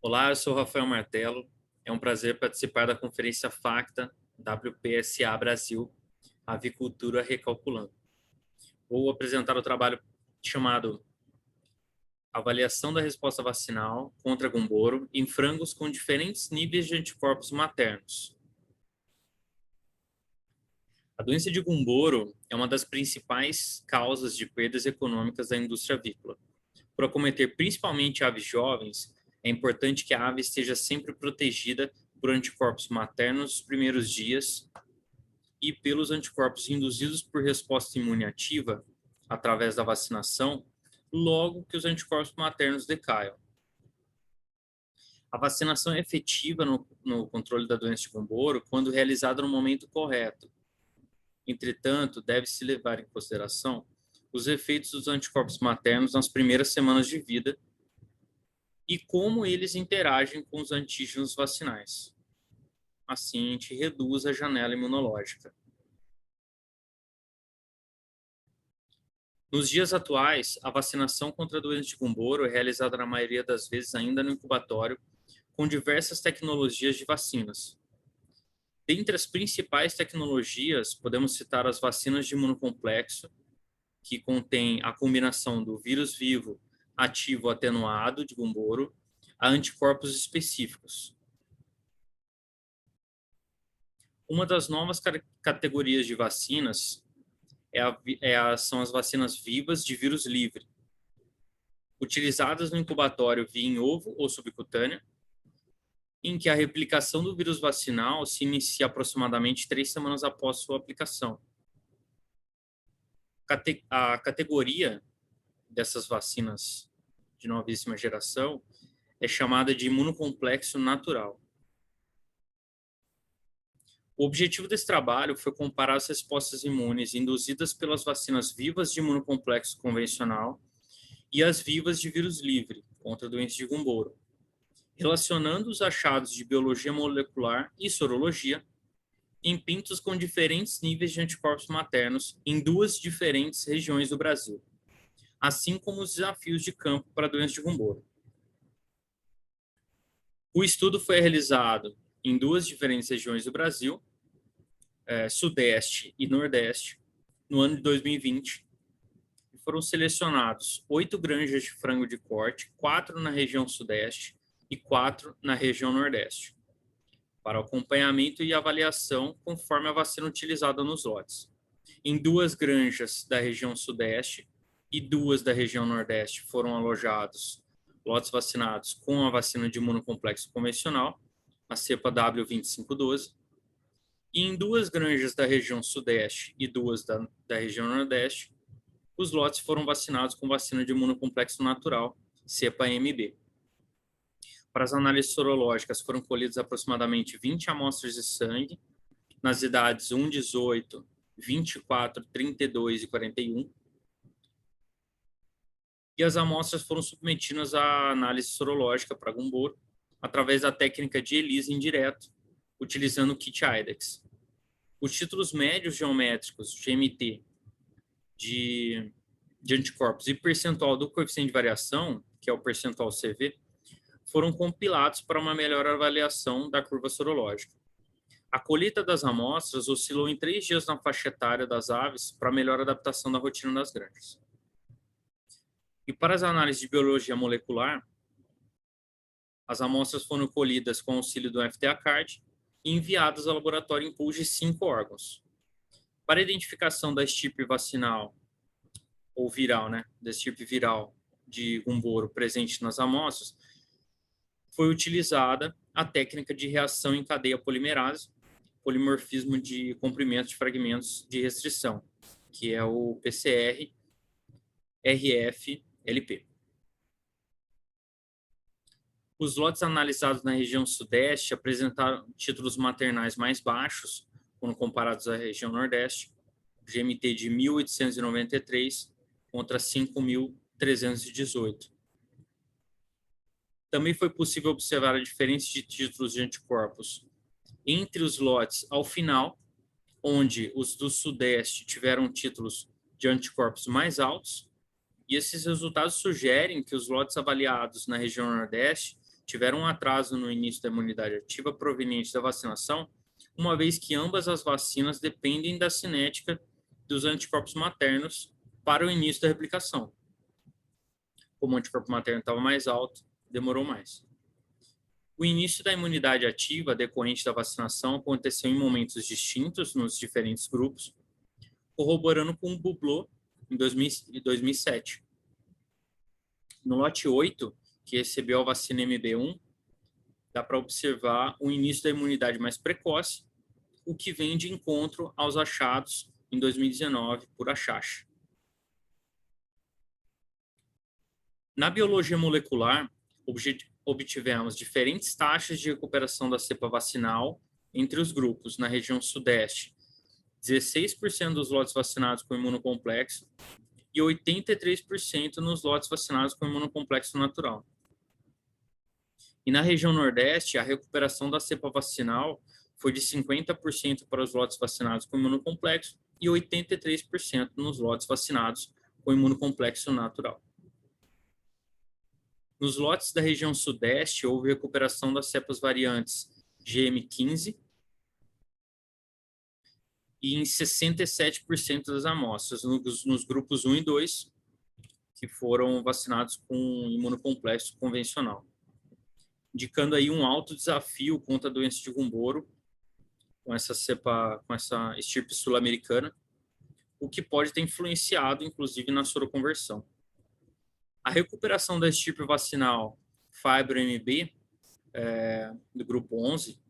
Olá, eu sou Rafael Martelo. É um prazer participar da conferência FACTA WPSA Brasil, Avicultura Recalculando. Vou apresentar o trabalho chamado Avaliação da Resposta Vacinal contra Gumboro em frangos com diferentes níveis de anticorpos maternos. A doença de Gumboro é uma das principais causas de perdas econômicas da indústria avícola. Por acometer principalmente aves jovens, é importante que a ave esteja sempre protegida por anticorpos maternos nos primeiros dias e pelos anticorpos induzidos por resposta imune ativa através da vacinação, logo que os anticorpos maternos decaiam. A vacinação é efetiva no controle da doença de Gumboro quando realizada no momento correto. Entretanto, deve-se levar em consideração os efeitos dos anticorpos maternos nas primeiras semanas de vida e como eles interagem com os antígenos vacinais. Assim, a gente reduz a janela imunológica. Nos dias atuais, a vacinação contra a doença de Gumboro é realizada na maioria das vezes ainda no incubatório, com diversas tecnologias de vacinas. Dentre as principais tecnologias, podemos citar as vacinas de imunocomplexo, que contém a combinação do vírus vivo ativo atenuado de Gumboro a anticorpos específicos. Uma das novas categorias de vacinas são as vacinas vivas de vírus livre, utilizadas no incubatório via em ovo ou subcutânea, em que a replicação do vírus vacinal se inicia aproximadamente 3 semanas após sua aplicação. A categoria dessas vacinas de novíssima geração é chamada de imunocomplexo natural. O objetivo desse trabalho foi comparar as respostas imunes induzidas pelas vacinas vivas de imunocomplexo convencional e as vivas de vírus livre contra a doença de Gumboro, relacionando os achados de biologia molecular e sorologia em pintos com diferentes níveis de anticorpos maternos em duas diferentes regiões do Brasil, assim como os desafios de campo para a doença de Gumboro. O estudo foi realizado em duas diferentes regiões do Brasil, Sudeste e Nordeste, no ano de 2020. Foram selecionados 8 granjas de frango de corte, 4 na região Sudeste e 4 na região Nordeste, para acompanhamento e avaliação conforme a vacina utilizada nos lotes. Em 2 granjas da região Sudeste e 2 da região Nordeste foram alojados lotes vacinados com a vacina de imunocomplexo convencional, a cepa W2512, e em 2 granjas da região Sudeste e 2 da região Nordeste, os lotes foram vacinados com vacina de imunocomplexo natural, cepa MB. Para as análises sorológicas, foram colhidas aproximadamente 20 amostras de sangue, nas idades 1, 18, 24, 32 e 41. E as amostras foram submetidas à análise sorológica para Gumboro, através da técnica de ELISA indireto, utilizando o kit IDEX. Os títulos médios geométricos, GMT, de anticorpos e percentual do coeficiente de variação, que é o percentual CV, foram compilados para uma melhor avaliação da curva sorológica. A colheita das amostras oscilou em 3 dias na faixa etária das aves para melhor adaptação da rotina das granjas. E para as análises de biologia molecular, as amostras foram colhidas com auxílio do FTA-CARD e enviadas ao laboratório em pools de 5 órgãos. Para a identificação da estirpe vacinal ou viral, da estirpe viral de Gumboro presente nas amostras, foi utilizada a técnica de reação em cadeia polimerase, polimorfismo de comprimento de fragmentos de restrição, que é o PCR-RF-LP. Os lotes analisados na região Sudeste apresentaram títulos maternais mais baixos, quando comparados à região Nordeste, GMT de 1.893 contra 5.318. Também foi possível observar a diferença de títulos de anticorpos entre os lotes ao final, onde os do Sudeste tiveram títulos de anticorpos mais altos, e esses resultados sugerem que os lotes avaliados na região Nordeste tiveram um atraso no início da imunidade ativa proveniente da vacinação, uma vez que ambas as vacinas dependem da cinética dos anticorpos maternos para o início da replicação. Como o anticorpo materno estava mais alto, demorou mais. O início da imunidade ativa decorrente da vacinação aconteceu em momentos distintos nos diferentes grupos, corroborando com o Bublot em 2007. No lote 8, que recebeu a vacina MB1, dá para observar o início da imunidade mais precoce, o que vem de encontro aos achados em 2019 por Achache. Na biologia molecular, obtivemos diferentes taxas de recuperação da cepa vacinal entre os grupos. Na região sudeste, 16% dos lotes vacinados com imunocomplexo e 83% nos lotes vacinados com imunocomplexo natural. E na região nordeste, a recuperação da cepa vacinal foi de 50% para os lotes vacinados com imunocomplexo e 83% nos lotes vacinados com imunocomplexo natural. Nos lotes da região sudeste, houve recuperação das cepas variantes GM15 e em 67% das amostras, nos grupos 1 e 2, que foram vacinados com imunocomplexo convencional, indicando aí um alto desafio contra a doença de Gumboro com essa estirpe sul-americana, o que pode ter influenciado, inclusive, na soroconversão. A recuperação da estirpe vacinal Fibro-MB, do grupo 11,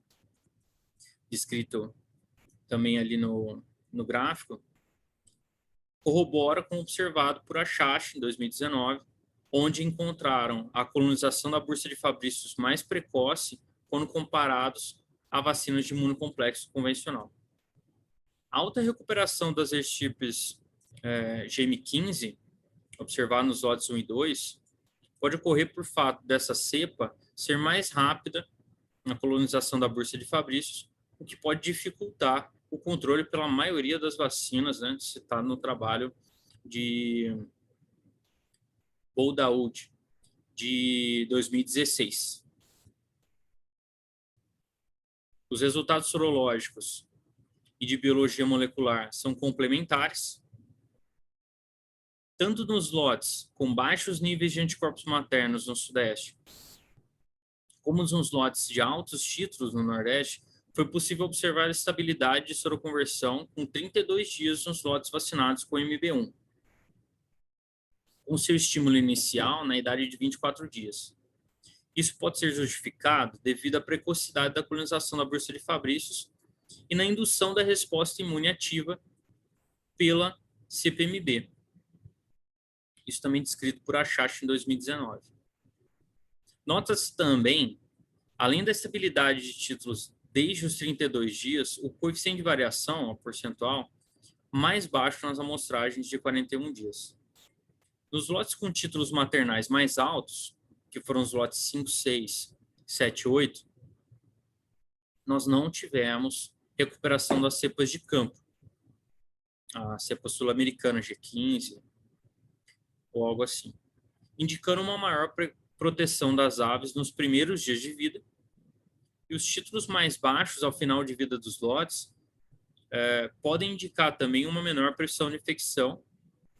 descrito também ali no gráfico, corrobora com o observado por Achache em 2019, onde encontraram a colonização da bursa de Fabrícios mais precoce quando comparados a vacinas de imunocomplexo convencional. A alta recuperação das estirpes GM15, observada nos lotes 1 e 2, pode ocorrer por fato dessa cepa ser mais rápida na colonização da bursa de Fabrícios, o que pode dificultar o controle pela maioria das vacinas, né, citado no trabalho de Boldaoud, de 2016. Os resultados sorológicos e de biologia molecular são complementares, tanto nos lotes com baixos níveis de anticorpos maternos no Sudeste, como nos lotes de altos títulos no Nordeste, foi possível observar a estabilidade de soroconversão com 32 dias nos lotes vacinados com MB1, com seu estímulo inicial na idade de 24 dias. Isso pode ser justificado devido à precocidade da colonização da bursa de Fabrícios e na indução da resposta imune ativa pela CPMB. Isso também descrito por Achache em 2019. Nota-se também, além da estabilidade de títulos desde os 32 dias, o coeficiente de variação, percentual, mais baixo nas amostragens de 41 dias. Nos lotes com títulos maternais mais altos, que foram os lotes 5, 6, 7 e 8, nós não tivemos recuperação das cepas de campo. A cepa sul-americana G15, ou algo assim, indicando uma maior proteção das aves nos primeiros dias de vida, e os títulos mais baixos ao final de vida dos lotes podem indicar também uma menor pressão de infecção,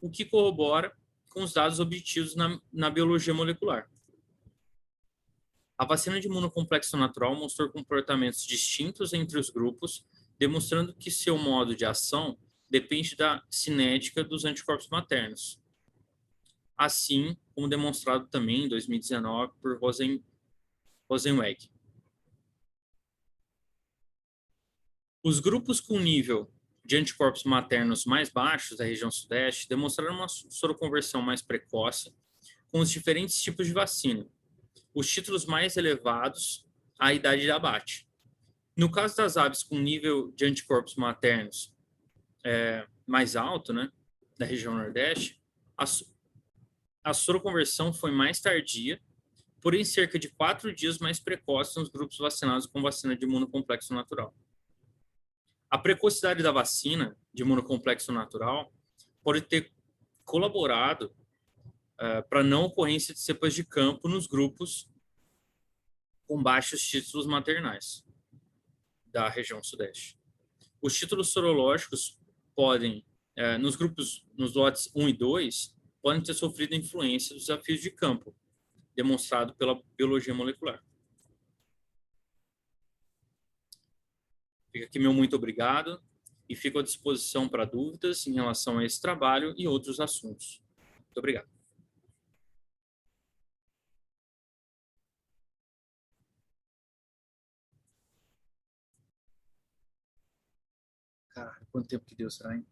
o que corrobora com os dados obtidos na biologia molecular. A vacina de imunocomplexo natural mostrou comportamentos distintos entre os grupos, demonstrando que seu modo de ação depende da cinética dos anticorpos maternos, assim como demonstrado também em 2019 por Rosenweg. Os grupos com nível de anticorpos maternos mais baixos da região sudeste demonstraram uma soroconversão mais precoce com os diferentes tipos de vacina, os títulos mais elevados à idade de abate. No caso das aves com nível de anticorpos maternos mais alto, né, da região nordeste, a soroconversão foi mais tardia, porém cerca de 4 dias mais precoce nos grupos vacinados com vacina de imunocomplexo natural. A precocidade da vacina de imunocomplexo natural pode ter colaborado para a não ocorrência de cepas de campo nos grupos com baixos títulos maternais da região sudeste. Os títulos sorológicos podem, nos grupos, nos lotes 1 e 2, podem ter sofrido influência dos desafios de campo, demonstrado pela biologia molecular. Fica aqui meu muito obrigado e fico à disposição para dúvidas em relação a esse trabalho e outros assuntos. Muito obrigado. Cara, quanto tempo que deu, será, hein?